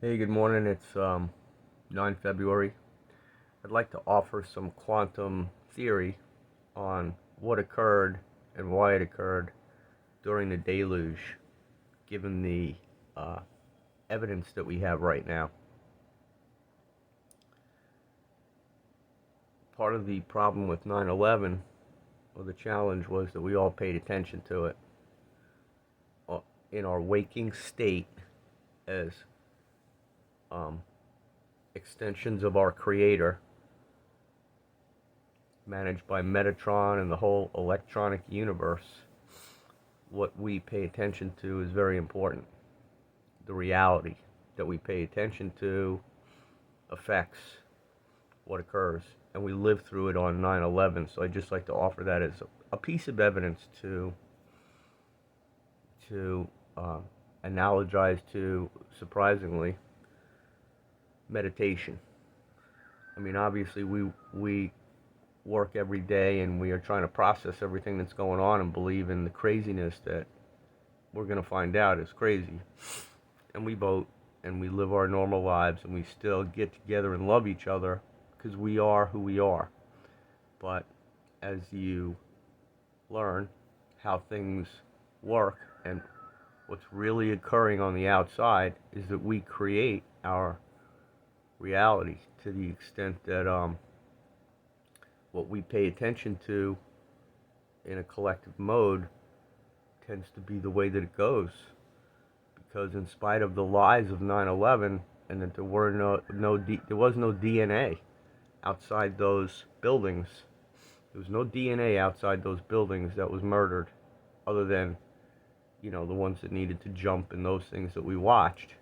Hey, good morning. It's 9 February. I'd like to offer some quantum theory on what occurred and why it occurred during the deluge, given the uh, evidence that we have right now. Part of the problem with 9/11, or the challenge, was that we all paid attention to it in our waking state as um, extensions of our Creator, managed by Metatron and the whole electronic universe. What we pay attention to is very important. The reality that we pay attention to affects what occurs, and we live through it on 9/11. So I just like to offer that as a piece of evidence to uh, analogize to, surprisingly, meditation. I mean, obviously we work every day and we are trying to process everything that's going on and believe in the craziness that we're going to find out is crazy. And we vote and we live our normal lives and we still get together and love each other because we are who we are. But as you learn how things work and what's really occurring on the outside is that we create our reality to the extent that what we pay attention to in a collective mode tends to be the way that it goes. Because in spite of the lies of 9/11 and that there was no DNA outside those buildings, there was no DNA outside those buildings that was murdered, other than the ones that needed to jump and those things that we watched.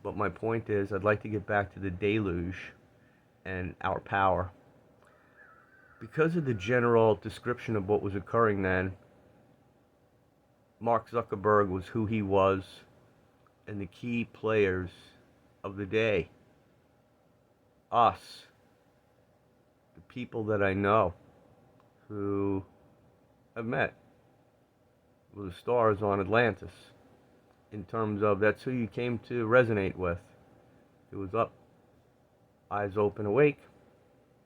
But my point is, I'd like to get back to the deluge and our power. Because of the general description of what was occurring then, Mark Zuckerberg was who he was, and the key players of the day, us, the people that I know who I've met, were the stars on Atlantis, in terms of that's who you came to resonate with. It was up, eyes open, awake.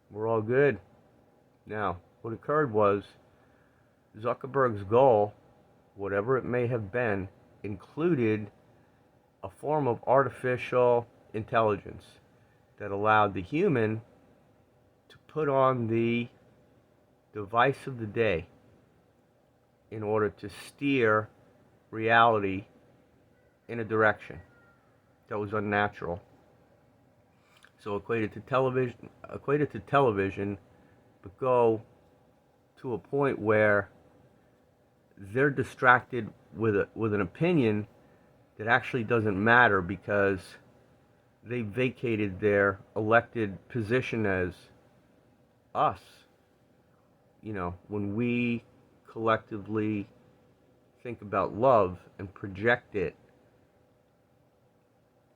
We're all good. Now, what occurred was Zuckerberg's goal, whatever it may have been, included a form of artificial intelligence that allowed the human to put on the device of the day in order to steer reality in a direction that was unnatural. So equated to television, but go to a point where they're distracted with an opinion that actually doesn't matter because they vacated their elected position as us. When we collectively think about love and project it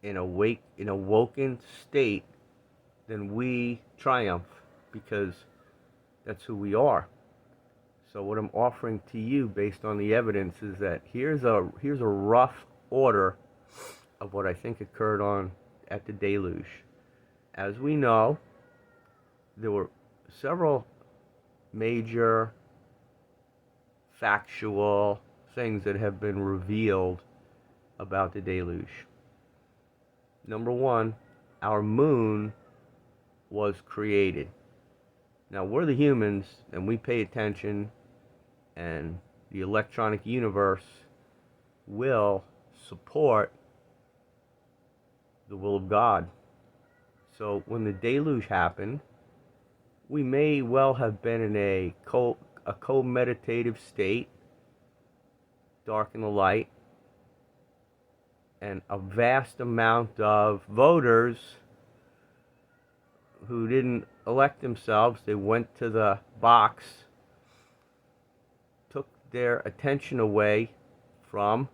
in a woken state, then we triumph because that's who we are. So what I'm offering to you based on the evidence is that here's a rough order of what I think occurred at the deluge. As we know, there were several major factual things that have been revealed about the deluge. Number one, our moon was created. Now, we're the humans and we pay attention, and the electronic universe will support the will of God. So when the deluge happened, we may well have been in a co-meditative state, dark in the light, and a vast amount of voters who didn't elect themselves, they went to the box, took their attention away from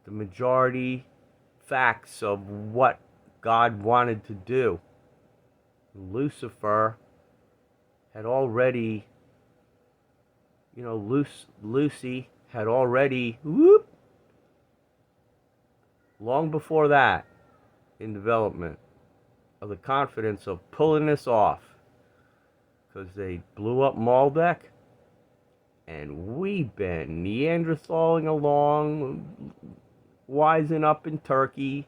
the majority facts of what God wanted to do. Lucifer had already, Lucy had already, long before that, in development of the confidence of pulling this off, because they blew up Maldek, and we've been Neanderthaling along, wising up in Turkey,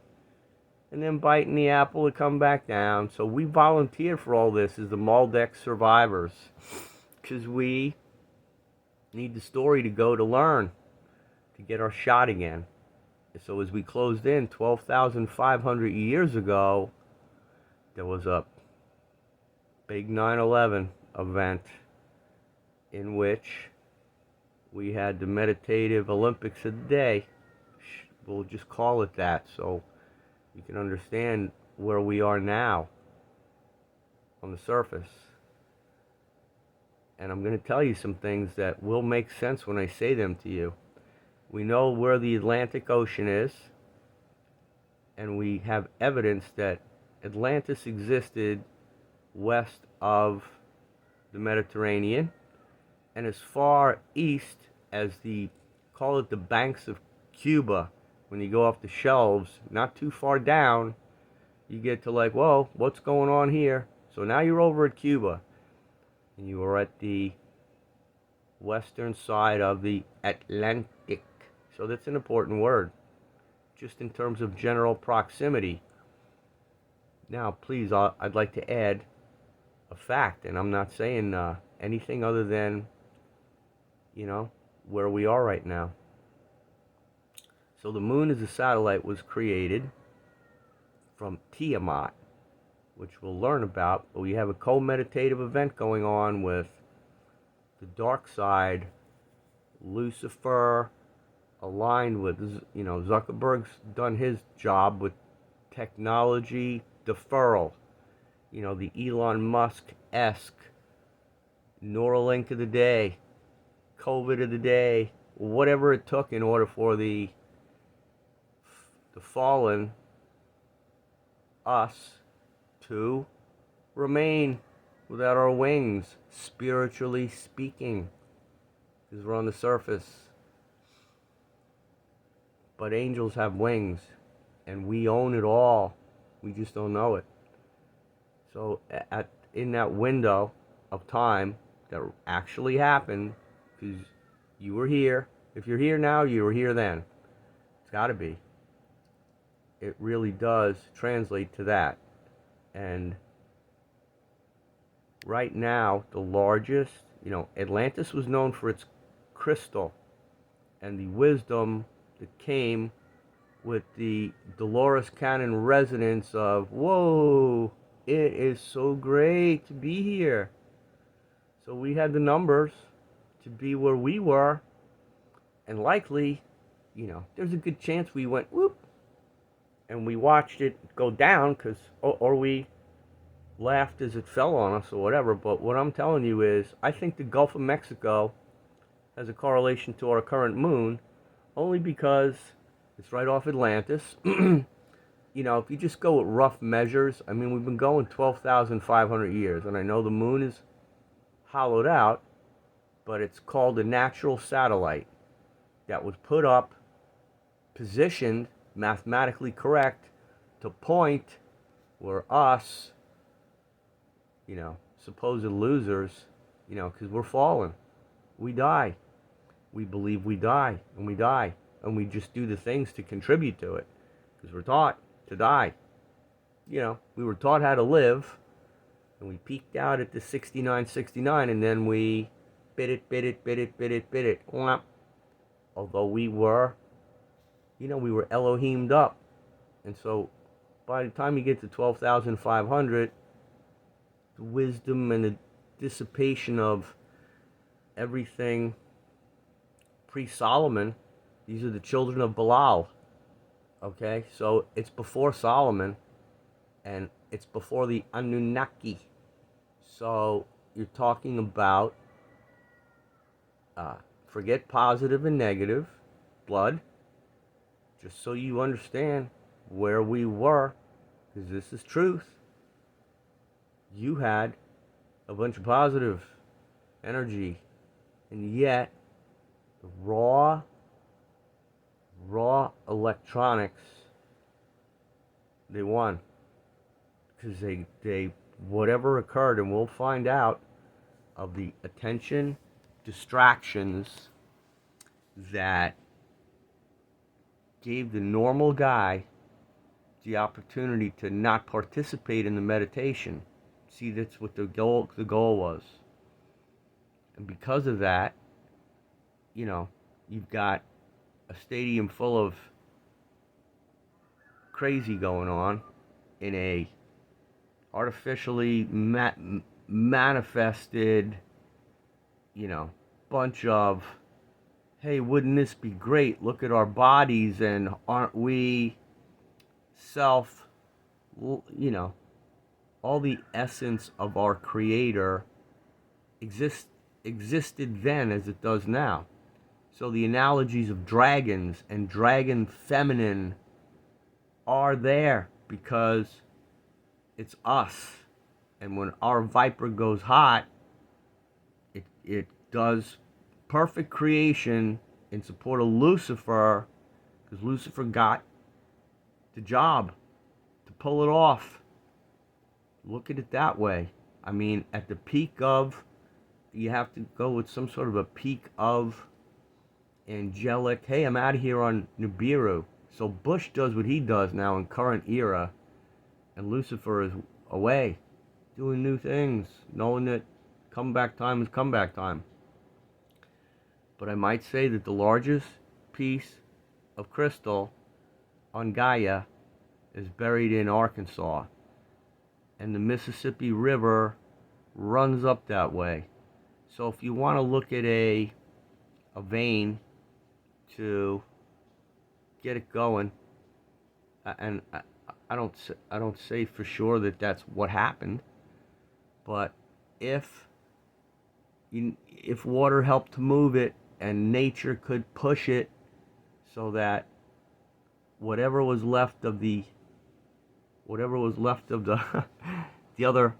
and then biting the apple to come back down. So we volunteered for all this as the Maldek survivors, because we need the story to go to learn, to get our shot again. So as we closed in 12,500 years ago, there was a big 9/11 event in which we had the meditative Olympics of the day. We'll just call it that so you can understand where we are now on the surface. And I'm going to tell you some things that will make sense when I say them to you. We know where the Atlantic Ocean is, and we have evidence that Atlantis existed west of the Mediterranean and as far east as call it the banks of Cuba. When you go off the shelves, not too far down, you get to like, whoa, what's going on here? So now you're over at Cuba, and you are at the western side of the Atlantic. So that's an important word, just in terms of general proximity. Now, please, I'd like to add a fact, and I'm not saying anything other than, where we are right now. So the moon as a satellite was created from Tiamat, which we'll learn about, but we have a co-meditative event going on with the dark side, Lucifer, aligned with, Zuckerberg's done his job with technology deferral. The Elon Musk-esque Neuralink of the day, COVID of the day, whatever it took in order for the fallen us to remain without our wings, spiritually speaking, because we're on the surface. But angels have wings, and we own it all. We just don't know it. So in that window of time that actually happened, because you were here. If you're here now, you were here then. It's got to be. It really does translate to that. And right now, the largest, Atlantis was known for its crystal and the wisdom that came with the Dolores Cannon resonance of, whoa, it is so great to be here. So we had the numbers to be where we were, and likely, there's a good chance we went whoop, and we watched it go down, or we laughed as it fell on us or whatever. But what I'm telling you is, I think the Gulf of Mexico has a correlation to our current moon, only because it's right off Atlantis. If you just go with rough measures, we've been going 12,500 years, and I know the moon is hollowed out, but it's called a natural satellite that was put up, positioned, mathematically correct, to point where us, supposed losers, because we're fallen. We die. We believe we die, and we die. And we just do the things to contribute to it, because we're taught to die. We were taught how to live, and we peaked out at the 69, and then we bit it. Although we were Elohim'd up. And so by the time you get to 12,500, the wisdom and the dissipation of everything pre-Solomon, these are the children of Belial. Okay, so it's before Solomon, and it's before the Anunnaki. So you're talking about, forget positive and negative, blood, just so you understand where we were, because this is truth. You had a bunch of positive energy, and yet the raw electronics They won. Because they, whatever occurred, and we'll find out, of the attention distractions that gave the normal guy the opportunity to not participate in the meditation. See, that's what the goal was. And because of that, you've got a stadium full of crazy going on in a artificially manifested, bunch of, hey, wouldn't this be great? Look at our bodies, and aren't we self, all the essence of our creator existed then as it does now. So the analogies of dragons and dragon feminine are there because it's us. And when our viper goes hot, it does perfect creation in support of Lucifer, because Lucifer got the job to pull it off. Look at it that way. I mean, at the peak of, you have to go with some sort of a peak of angelic, hey, I'm out of here on Nibiru. So Bush does what he does now in current era, and Lucifer is away, doing new things, knowing that comeback time is comeback time. But I might say that the largest piece of crystal on Gaia is buried in Arkansas, and the Mississippi River runs up that way. So if you want to look at a vein to get it going, and I don't say for sure that that's what happened, but if water helped to move it and nature could push it so that whatever was left of the the other,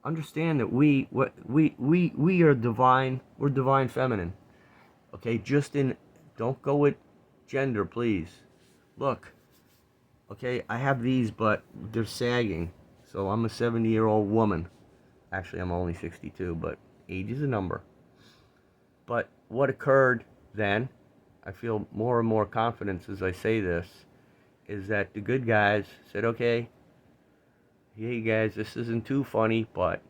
understand that we are divine. We're divine feminine. Okay, don't go with gender, please. Look, okay, I have these, but they're sagging. So I'm a 70-year-old woman. Actually, I'm only 62, but age is a number. But what occurred then, I feel more and more confidence as I say this, is that the good guys said, okay, hey guys, this isn't too funny, but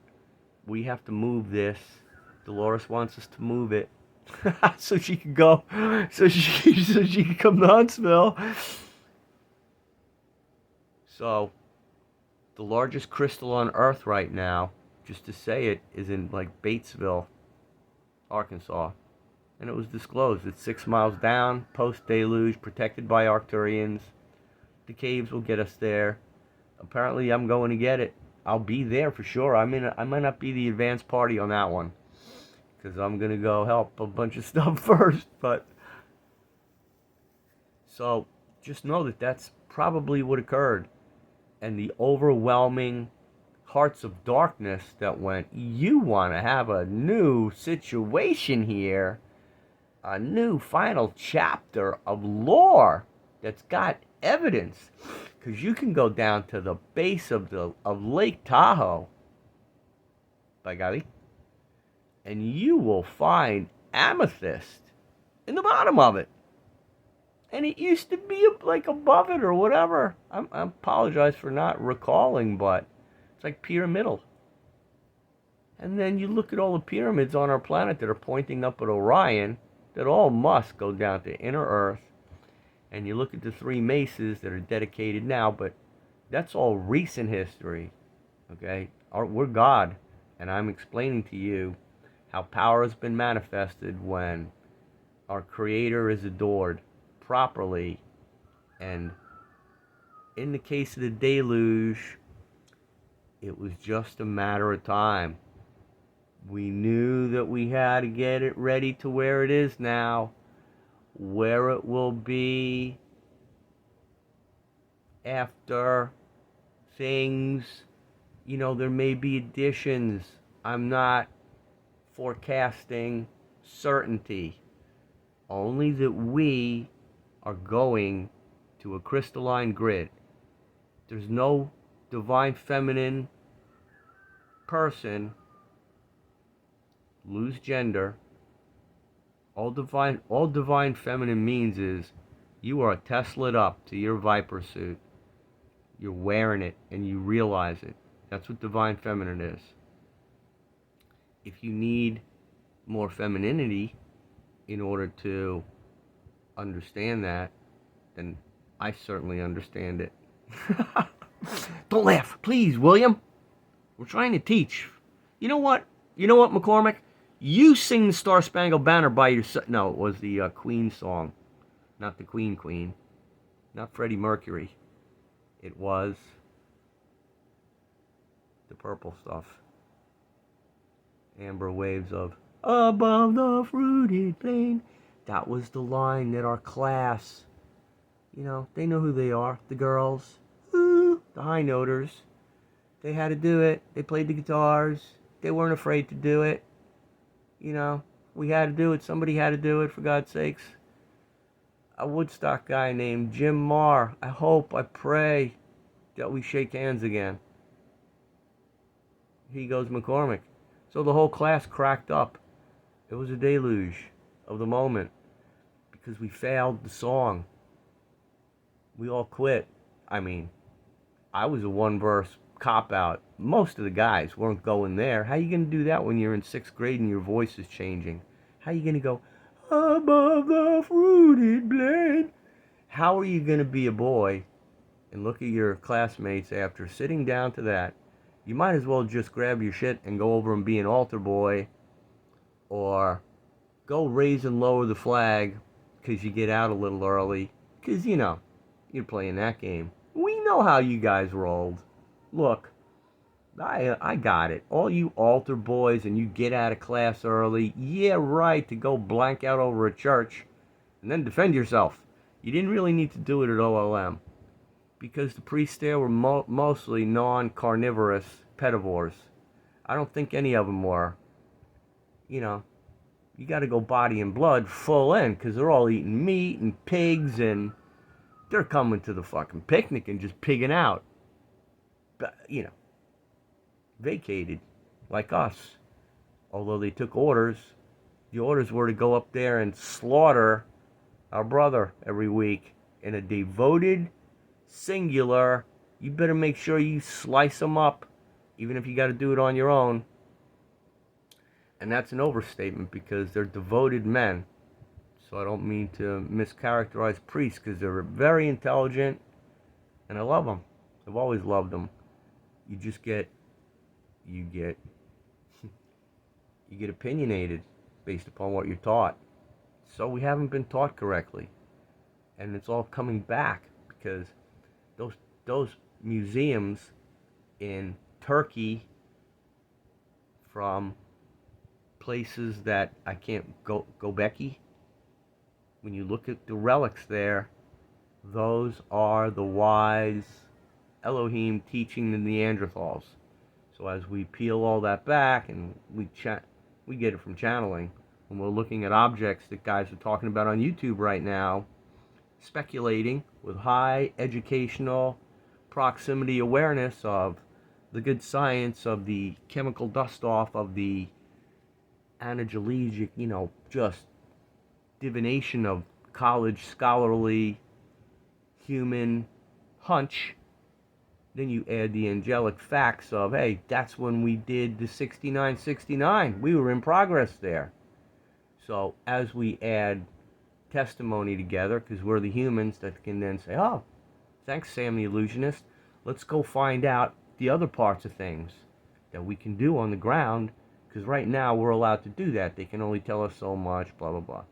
we have to move this. Dolores wants us to move it so she can go, so she can come to Huntsville. So the largest crystal on Earth right now, just to say it, is in like Batesville, Arkansas. And it was disclosed. It's 6 miles down, post-deluge, protected by Arcturians. The caves will get us there. Apparently, I'm going to get it. I'll be there for sure. I might not be the advance party on that one, because I'm going to go help a bunch of stuff first. But so just know that that's probably what occurred. And the overwhelming hearts of darkness that went, you want to have a new situation here, a new final chapter of lore that's got evidence, because you can go down to the base of Lake Tahoe, by golly, and you will find amethyst in the bottom of it. And it used to be like above it or whatever. I apologize for not recalling, but it's like pyramidal. And then you look at all the pyramids on our planet that are pointing up at Orion, that all must go down to inner Earth. And you look at the 3 mesas that are dedicated now, but that's all recent history. Okay? We're God. And I'm explaining to you how power has been manifested when our Creator is adored properly. And in the case of the deluge, it was just a matter of time. We knew that we had to get it ready to where it is now. Where it will be after things, there may be additions. I'm not forecasting certainty. Only that we are going to a crystalline grid. There's no divine feminine person, lose gender. All divine feminine means is you are Tesla'd up to your Viper suit. You're wearing it and you realize it. That's what divine feminine is. If you need more femininity in order to understand that, then I certainly understand it. Don't laugh, please, William. We're trying to teach. You know what? McCormick? You sing the Star Spangled Banner by yourself. No, it was the Queen song. Not the Queen. Not Freddie Mercury. It was the purple stuff. Amber waves of above the fruited plain. That was the line that our class, they know who they are. The girls. Ooh, the high noters. They had to do it. They played the guitars. They weren't afraid to do it. We had to do it. Somebody had to do it, for God's sakes. A Woodstock guy named Jim Marr. I pray that we shake hands again. He goes McCormick. So the whole class cracked up. It was a deluge of the moment because we failed the song. We all quit. I was a one-verse cop-out. Most of the guys weren't going there. How are you going to do that when you're in 6th grade and your voice is changing? How are you going to go, above the fruited blade? How are you going to be a boy and look at your classmates after sitting down to that? You might as well just grab your shit and go over and be an altar boy, or go raise and lower the flag because you get out a little early because, you're playing that game. We know how you guys rolled. Look, I got it. All you altar boys and you get out of class early, yeah, right, to go blank out over a church and then defend yourself. You didn't really need to do it at OLM because the priests there were mostly non-carnivorous pedivores. I don't think any of them were. You got to go body and blood full in because they're all eating meat and pigs and they're coming to the fucking picnic and just pigging out. But, vacated like us. Although they took orders, the orders were to go up there and slaughter our brother every week in a devoted, singular, you better make sure you slice them up, even if you got to do it on your own. And that's an overstatement because they're devoted men. So I don't mean to mischaracterize priests because they're very intelligent and I love them. I've always loved them. You get opinionated based upon what you're taught. So we haven't been taught correctly. And it's all coming back because those museums in Turkey from places that I can't go Becky, when you look at the relics there, those are the wise Elohim teaching the Neanderthals. So as we peel all that back and we get it from channeling, when we're looking at objects that guys are talking about on YouTube right now, speculating with high educational proximity awareness of the good science of the chemical dust-off of the anageligic, just divination of college scholarly human hunch. Then you add the angelic facts of, hey, that's when we did the 6969. We were in progress there. So as we add testimony together, because we're the humans that can then say, oh, thanks, Sam the Illusionist. Let's go find out the other parts of things that we can do on the ground, because right now we're allowed to do that. They can only tell us so much, blah, blah, blah.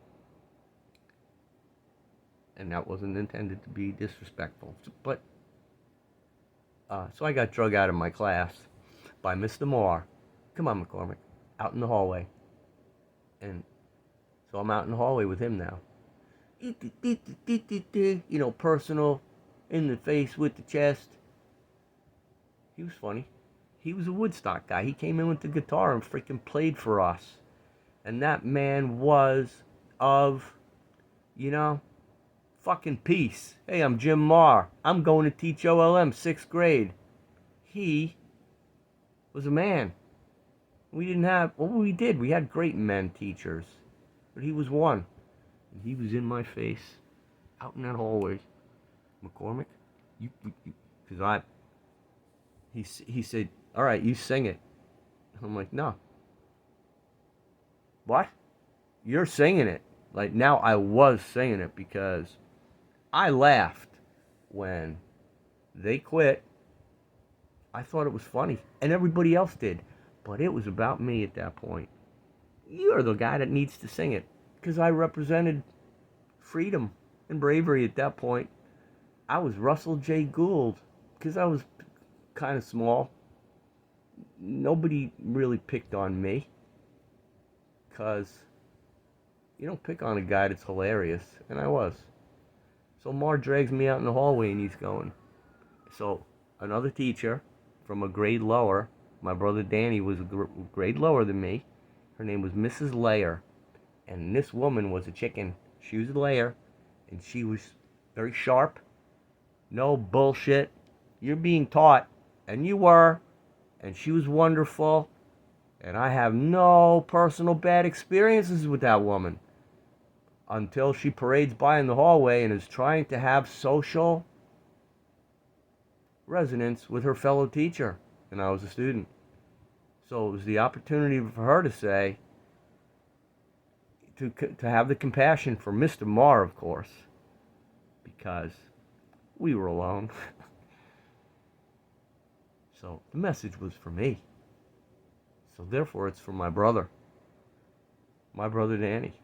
And that wasn't intended to be disrespectful. But so I got drug out of my class by Mr. Moore. Come on, McCormick. Out in the hallway. And so I'm out in the hallway with him now. Personal, in the face with the chest. He was funny. He was a Woodstock guy. He came in with the guitar and freaking played for us. And that man was of, fucking peace. Hey, I'm Jim Marr. I'm going to teach OLM 6th grade. He was a man. We didn't have, well, we did. We had great men teachers. But he was one. And he was in my face, out in that hallway. McCormick, because he said, all right, you sing it. I'm like, no. What? You're singing it. Like, now I was singing it because I laughed when they quit. I thought it was funny, and everybody else did. But it was about me at that point. You're the guy that needs to sing it, because I represented freedom and bravery at that point. I was Russell J. Gould, because I was kind of small. Nobody really picked on me, because you don't pick on a guy that's hilarious, and I was. So Mar drags me out in the hallway, and he's going. So another teacher from a grade lower, my brother Danny was a grade lower than me. Her name was Mrs. Layer, and this woman was a chicken. She was a layer, and she was very sharp. No bullshit. You're being taught, and you were, and she was wonderful, and I have no personal bad experiences with that woman until she parades by in the hallway and is trying to have social resonance with her fellow teacher, and I was a student. So it was the opportunity for her to say, to have the compassion for Mr. Marr, of course, because we were alone. So the message was for me. So therefore it's for my brother Danny.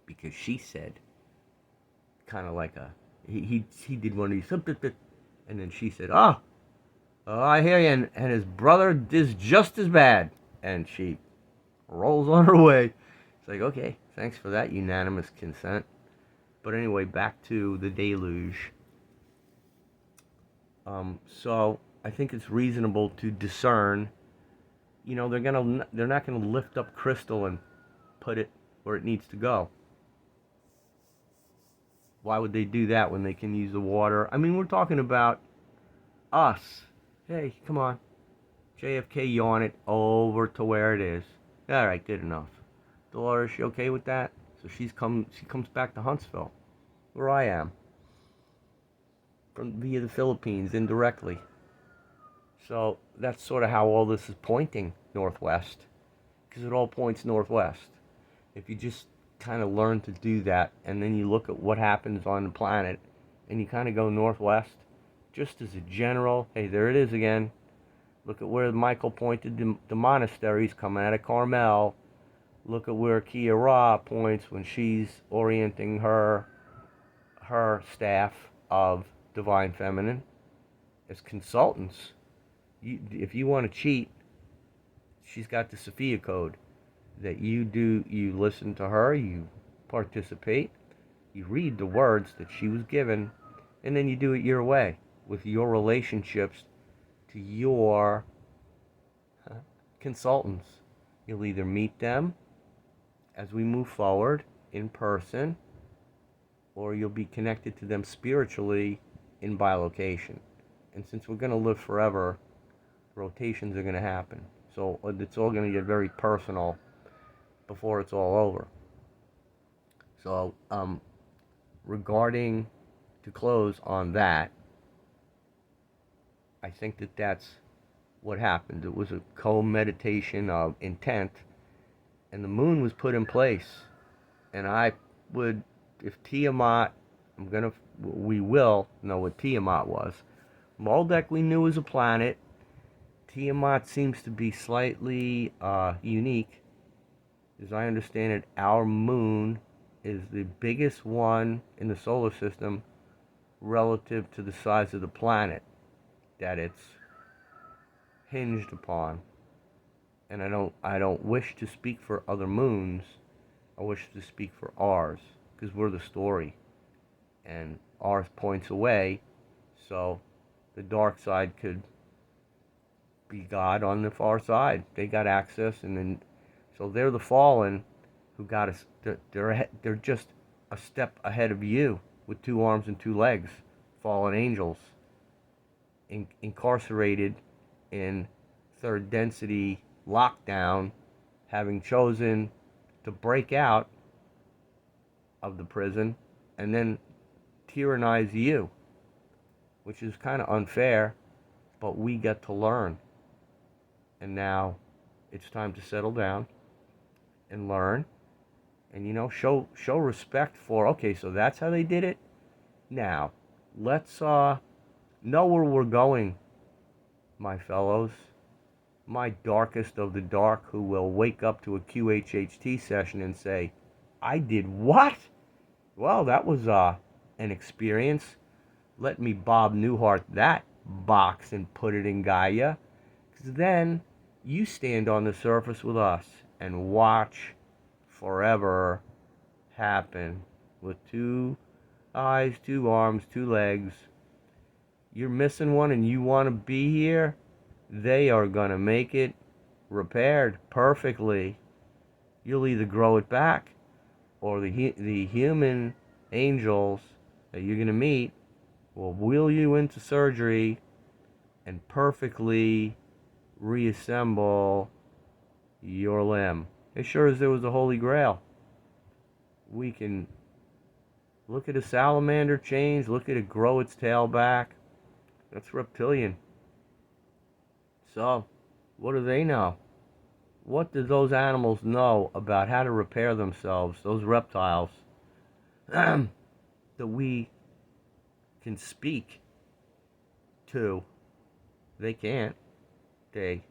Because she said, kind of like he did one of these, and then she said, oh, I hear you, and his brother is just as bad. And she rolls on her way. It's like, okay, thanks for that unanimous consent. But anyway, back to the deluge. So I think it's reasonable to discern. You know, they're not gonna lift up crystal and put it where it needs to go. Why would they do that when they can use the water? I mean, we're talking about us. Hey, come on. JFK, yawn it over to where it is. All right, good enough. Dolores, you okay with that? So she comes back to Huntsville, where I am, via the Philippines indirectly. So that's sort of how all this is pointing northwest, because it all points northwest. If you just kind of learn to do that, and then you look at what happens on the planet, and you kind of go northwest, just as a general, hey, there it is again. Look at where Michael pointed the monasteries coming out of Carmel. Look at where Kia Ra points when she's orienting her staff of Divine Feminine as consultants. If you want to cheat, she's got the Sophia Code that you do. You listen to her, you participate, you read the words that she was given, and then you do it your way with your relationships to your consultants. You'll either meet them as we move forward in person, or you'll be connected to them spiritually in bilocation. And since we're going to live forever, rotations are going to happen. So it's all going to get very personal before it's all over. So regarding, to close on that, I think that that's what happened. It was a co-meditation of intent, and the moon was put in place. And I would, if Tiamat, we will know what Tiamat was. Maldek we knew was a planet. Tiamat seems to be slightly unique. As I understand it, our moon is the biggest one in the solar system relative to the size of the planet that it's hinged upon. And I don't wish to speak for other moons. I wish to speak for ours, because we're the story, and ours points away, so the dark side could be God on the far side. They got access, and then so they're the fallen who got us. They're just a step ahead of you with 2 arms and 2 legs, fallen angels, incarcerated in third density lockdown, having chosen to break out of the prison and then tyrannize you, which is kind of unfair, but we get to learn. And now it's time to settle down and learn and, show respect for, okay, so that's how they did it. Now, let's know where we're going, my fellows. My darkest of the dark, who will wake up to a QHHT session and say, I did what? Well, that was an experience. Let me Bob Newhart that box and put it in Gaia. Because then you stand on the surface with us and watch forever happen with 2 eyes, 2 arms, 2 legs. You're missing one and you want to be here? They are going to make it repaired perfectly. You'll either grow it back, or the human angels that you're going to meet will wheel you into surgery and perfectly reassemble your limb. As sure as there was a Holy Grail. We can look at a salamander change, look at it grow its tail back. That's reptilian. So, what do they know? What do those animals know about how to repair themselves, those reptiles, that we can speak to? They can't. They